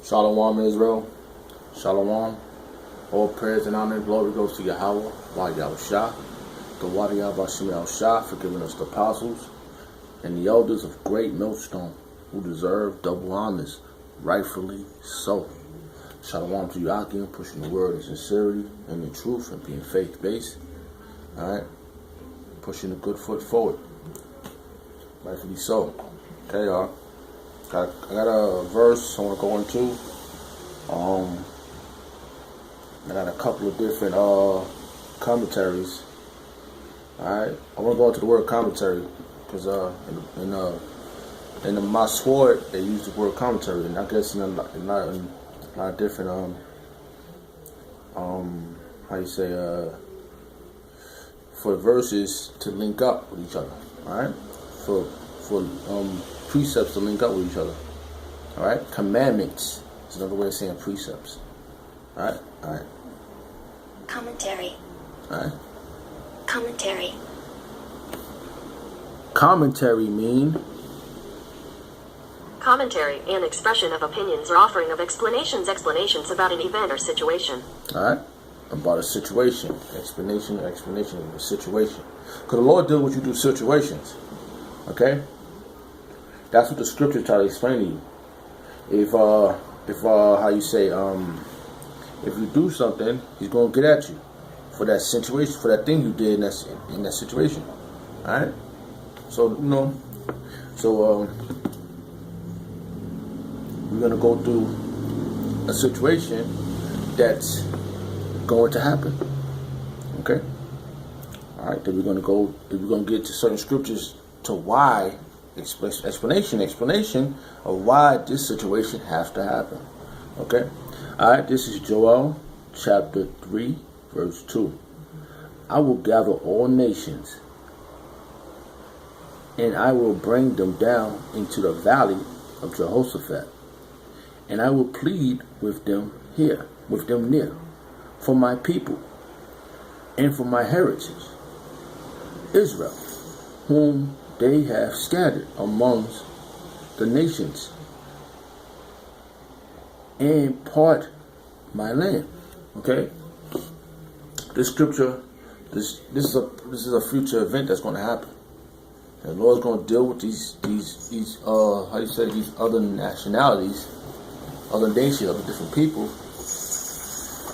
Shalom Israel, Shalom. All praise and honor and glory goes to Yahweh, Yahweh Shah, the Wadiyah Bashim Shah, for giving us the apostles and the elders of Greatmillstone, who deserve double honors, rightfully so. Shalom to you again, pushing the word in sincerity and in truth and being faith-based. Alright? Pushing the good foot forward. Rightfully so. Okay, y'all. I got a verse I want to go into. I got a couple of different commentaries. Alright, I want to go into the word commentary because in the my sword they use the word commentary, and I guess in a lot of different how you say for verses to link up with each other. Alright, for precepts to link up with each other. Alright, commandments is another way of saying precepts. Alright. Commentary. Alright. Commentary. Commentary mean commentary, an expression of opinions or offering of explanations about an event or situation. Alright, about a situation. Explanation of a situation. Because the Lord deals with you through situations. Okay? That's what the scriptures try to explain to you. If how you say, if you do something, he's gonna get at you for that situation, for that thing you did in that situation. Alright? So we're gonna go through a situation that's going to happen. Okay? Alright, then we're gonna get to certain scriptures to why explanation of why this situation has to happen. Okay? Alright, this is Joel chapter 3 verse 2. I will gather all nations and I will bring them down into the valley of Jehoshaphat, and I will plead with them near, for my people and for my heritage, Israel, whom they have scattered amongst the nations, and part my land. Okay, this scripture, this is a future event that's going to happen. And the Lord's going to deal with these how you say, these other nationalities, other nations, other different people.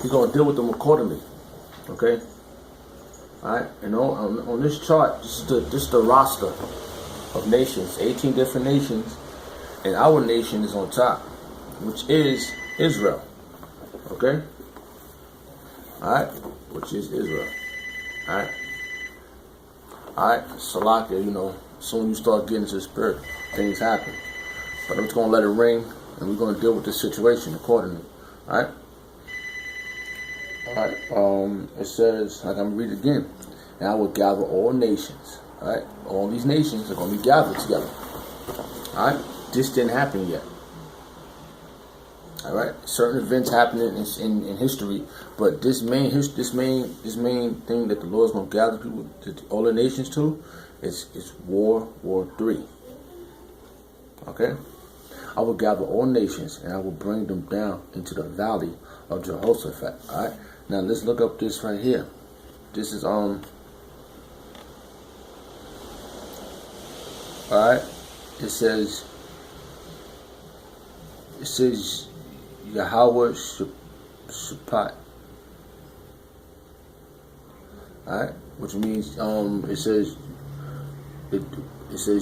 He's going to deal with them accordingly. Okay. All right. And on this chart, this is the roster of nations, 18 different nations, and our nation is on top, which is Israel. Okay? Alright? Which is Israel. Alright? Alright? Salakia, soon you start getting into the spirit, things happen. But I'm just going to let it ring, and we're going to deal with this situation accordingly. Alright? Alright, it says, like I'm going to read it again, and I will gather all nations. Alright? All these nations are going to be gathered together. Alright? This didn't happen yet. All right, certain events happening in history, but this main thing that the Lord's going to gather people, all the nations to, is War 3. Okay, I will gather all nations and I will bring them down into the valley of Jehoshaphat. All right, now let's look up this right here. This is all right. It says Yahweh Shabbat. Alright, which means it says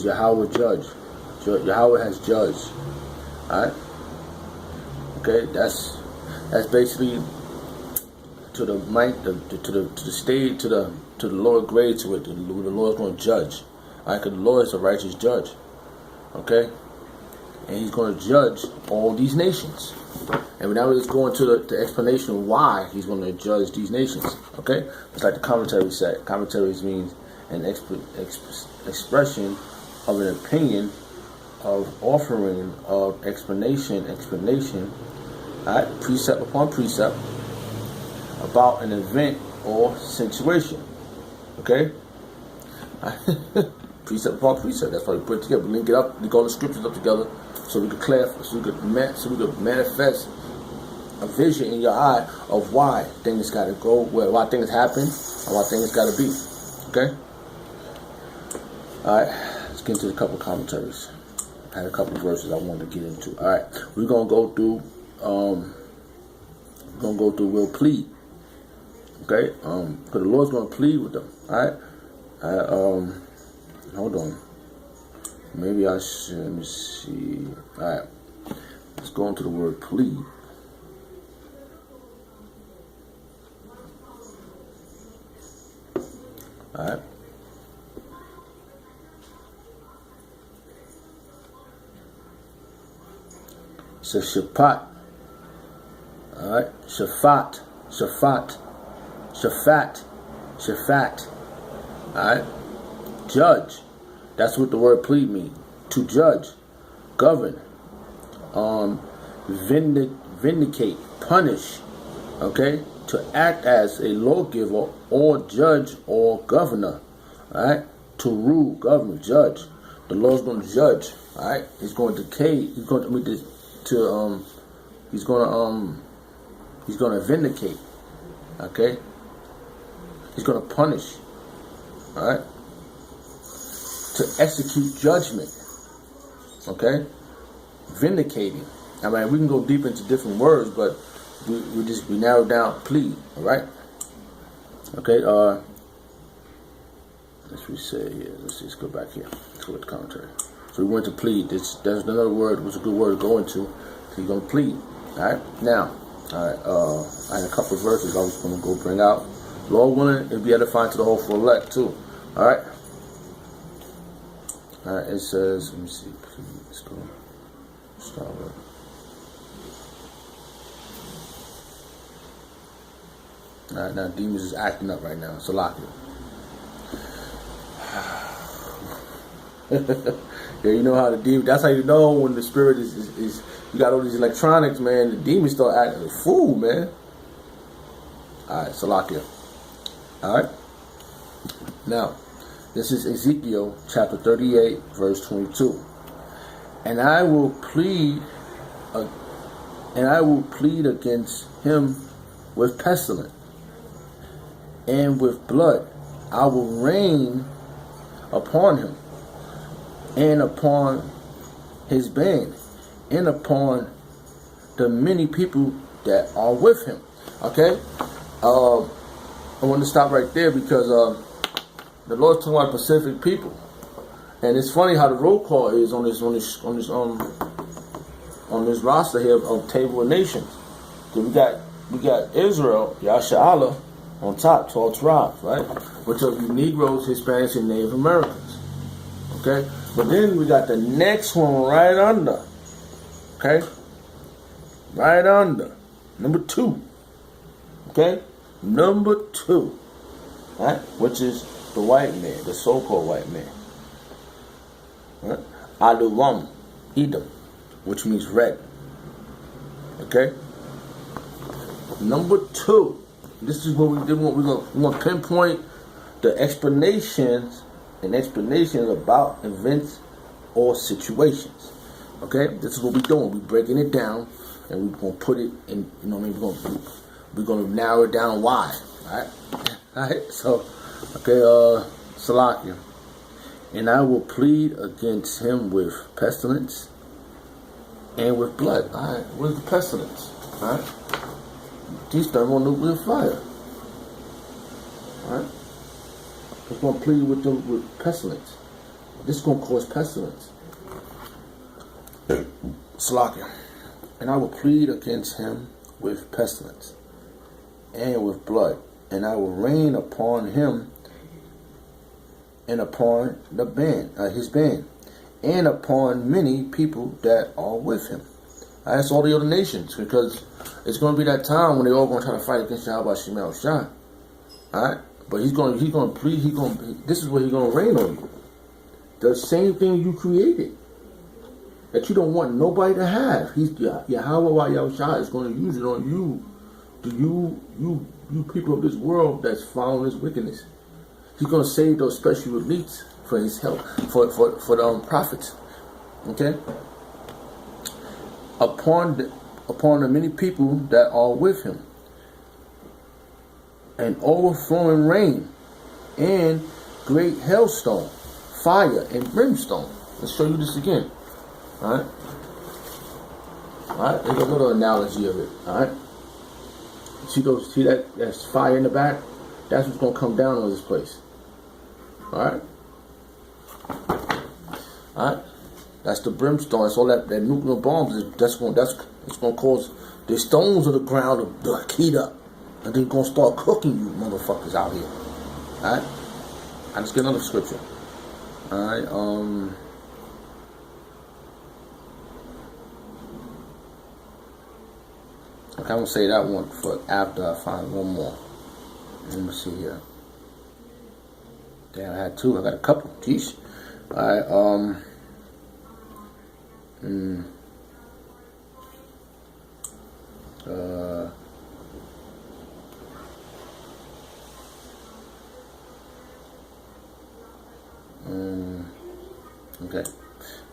Yahweh judge. Yahweh has judged. Alright? Okay, that's basically to the mic, to the stage, to the lower grade to it. The Lord's going to judge. Alright, because the Lord is a righteous judge. Okay? And he's going to judge all these nations. And now we're just going to the explanation of why he's going to judge these nations. Okay? It's like the commentary said. Commentaries means an expression of an opinion, of offering of explanation, alright, precept upon precept, about an event or situation. Okay? Precept upon precept. That's why we put it together. We link it up. We link all the scriptures up together so we could clarify, so we could manifest a vision in your eye of why things got to go, why things happen, and why things got to be. Okay? Alright, let's get into a couple commentaries. I had a couple of verses I wanted to get into. Alright, we're going to go through, we'll plead. Okay? Because the Lord's going to plead with them. Alright? Hold on. Maybe I should, let me see. Alright, let's go into the word plead. Alright. So Shaphat. Alright. Shaphat. Alright. Judge. That's what the word plead means. To judge. Govern. Vindicate. Punish. Okay. To act as a lawgiver or judge or governor. Alright. To rule, govern, judge. The Lord's going to judge. Alright. He's going to decay. He's going to vindicate. Okay. He's going to punish. Alright. To execute judgment. Okay. Vindicating. I mean, we can go deep into different words, but we narrow down plead. Alright. Okay. Let's go back here to the commentary. So we went to plead. There's another word. It was a good word to go into. So you're going to plead. Alright. Now, I had a couple of verses I was going to go bring out. Lord willing, it'll be edifying to the whole full elect too. Alright. Alright, it says, let me see. Let's go. Start with. Alright, now demons is acting up right now. So lock it. Yeah, you know how the demon. That's how you know when the spirit is you got all these electronics, man. The demons start acting like a fool, man. Alright, Salakia. Alright. Now, this is Ezekiel chapter 38, verse 22. And I will plead against him with pestilence and with blood. I will rain upon him and upon his band and upon the many people that are with him. Okay? I want to stop right there because the Lord's talking about Pacific people. And it's funny how the roll call is on this roster here of Table of Nations. So we got Israel, Yasha'Allah, on top, 12 tribes, right? Which are you Negroes, Hispanics, and Native Americans. Okay? But then we got the next one right under. Okay? Right under. Number 2. Okay? Number 2. Right? Which is the white man, the so-called white man. Right? Aluwam, Edom, which means red. Okay? Number 2. This is what we did. We're going to pinpoint the explanations about events or situations. Okay? This is what we're doing. We're breaking it down and we're going to put it in, you know what I mean? We're going to narrow it down why. Alright? Alright? So, okay, Salakia. And I will plead against him with pestilence and with blood. Alright? What is the pestilence? Alright? These thermonuclear fire. Alright? It's going to plead with them with pestilence. This is going to cause pestilence. Salakia. And I will plead against him with pestilence and with blood. And I will rain upon him and upon the band, his band, and upon many people that are with him. That's all the other nations, because it's going to be that time when they're all going to try to fight against Yahweh Shemel Shah. Alright? But he's going to plead, this is what he's going to rain on you. The same thing you created, that you don't want nobody to have. Yahweh Yahushua is going to use it on you. You people of this world that's following this wickedness. He's going to save those special elites for his help, for the prophets. Okay? Upon the many people that are with him, and overflowing rain, and great hailstone, fire and brimstone. Let's show you this again. Alright? Alright, there's another analogy of it. Alright? See that's fire in the back? That's what's gonna come down on this place. Alright? Alright? That's the brimstone. That's all that nuclear bombs. It's gonna cause the stones of the ground to heat up. And then gonna start cooking you motherfuckers out here. Alright? Let's get another scripture. Alright, okay, I'm gonna say that one for after I find one more. Let me see here. Damn, I had two. I got a couple. Jeez. Alright, okay.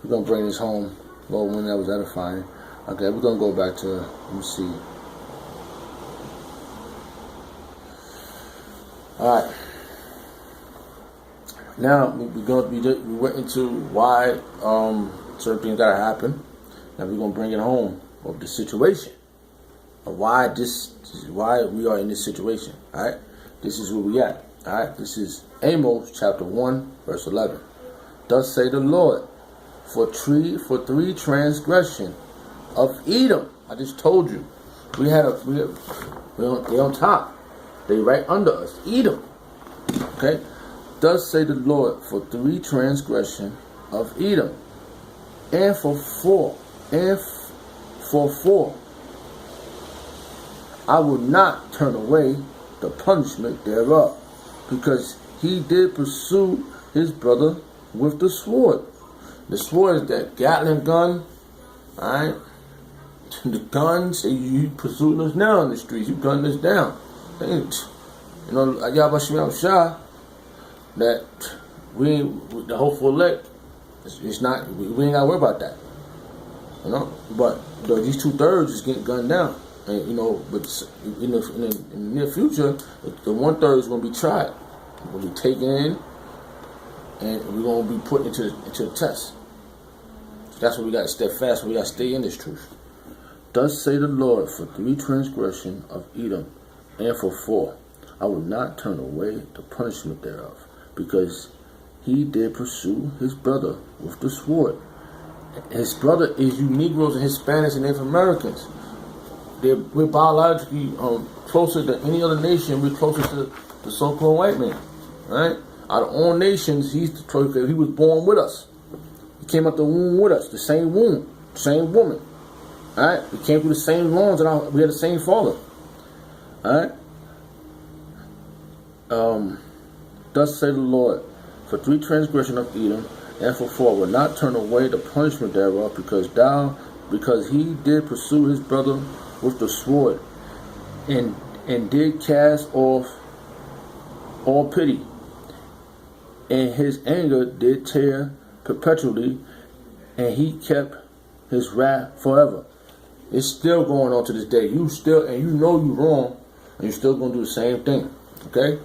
We're gonna bring this home. Lord, when that was edifying. Okay, we're gonna go back to, let me see. Alright. Now we went into why certain things gotta happen. Now we're gonna bring it home of the situation. Of why we are in this situation. Alright? This is where we at. Alright? This is Amos chapter 1, verse 11. Thus say the Lord, for three transgression of Edom. I just told you. They're on top. They right under us. Edom. Okay? Thus say the Lord, for three transgression of Edom. And for four. I will not turn away the punishment thereof, because he did pursue his brother with the sword. The sword is that Gatling gun, alright? The guns, you pursuing us now in the streets, you gunning us down. You know, Yabashim Shah, that the hopeful elect, it's not, we ain't gotta worry about that. You know, but these 2/3 is getting gunned down. And you know, but in the near future, the 1/3 is gonna be tried. We're gonna be taken in, and we're gonna be put into the test. So that's what we gotta stay fast. We gotta stay in this truth. Thus say the Lord, for three transgression of Edom, and for four, I will not turn away the punishment thereof, because he did pursue his brother with the sword. His brother is you Negroes and Hispanics and Native Americans. We're biologically closer than any other nation. We're closer to the so-called white man, right? Out of all nations, he was born with us. He came out the womb with us, the same womb, same woman. All right, we came through the same loins, and we had the same father. All right. Thus say the Lord, for three transgression of Edom, and for four, will not turn away the punishment thereof, because he did pursue his brother with the sword, and did cast off all pity, and his anger did tear perpetually, and he kept his wrath forever. It's still going on to this day. You know you're wrong, and you're still gonna do the same thing. Okay?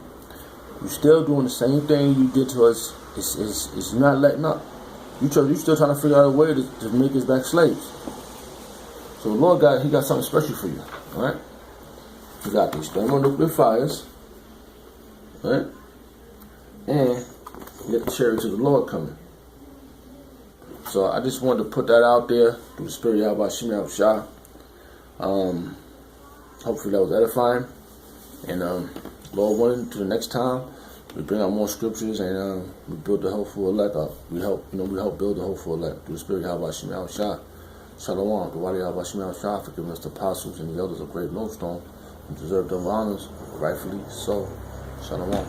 You're still doing the same thing you did to us. It's not letting up. You still trying to figure out a way to make us back slaves. So the Lord He got something special for you. Alright? He got these thermonuclear fires. Alright? And you got the chariots of the Lord coming. So I just wanted to put that out there through the spirit of Yahweh Shemel Shah. Hopefully that was edifying. And Lord willing, to the next time, we bring out more scriptures, and we build the hopeful elect up. We help build the hopeful elect through the spirit of Yahweh Shemel Shah. Shalom, the Wali Yahweh Shemel Shah, for giving us the apostles and the elders of Greatmillstone who deserve them honors, rightfully so. Shalom.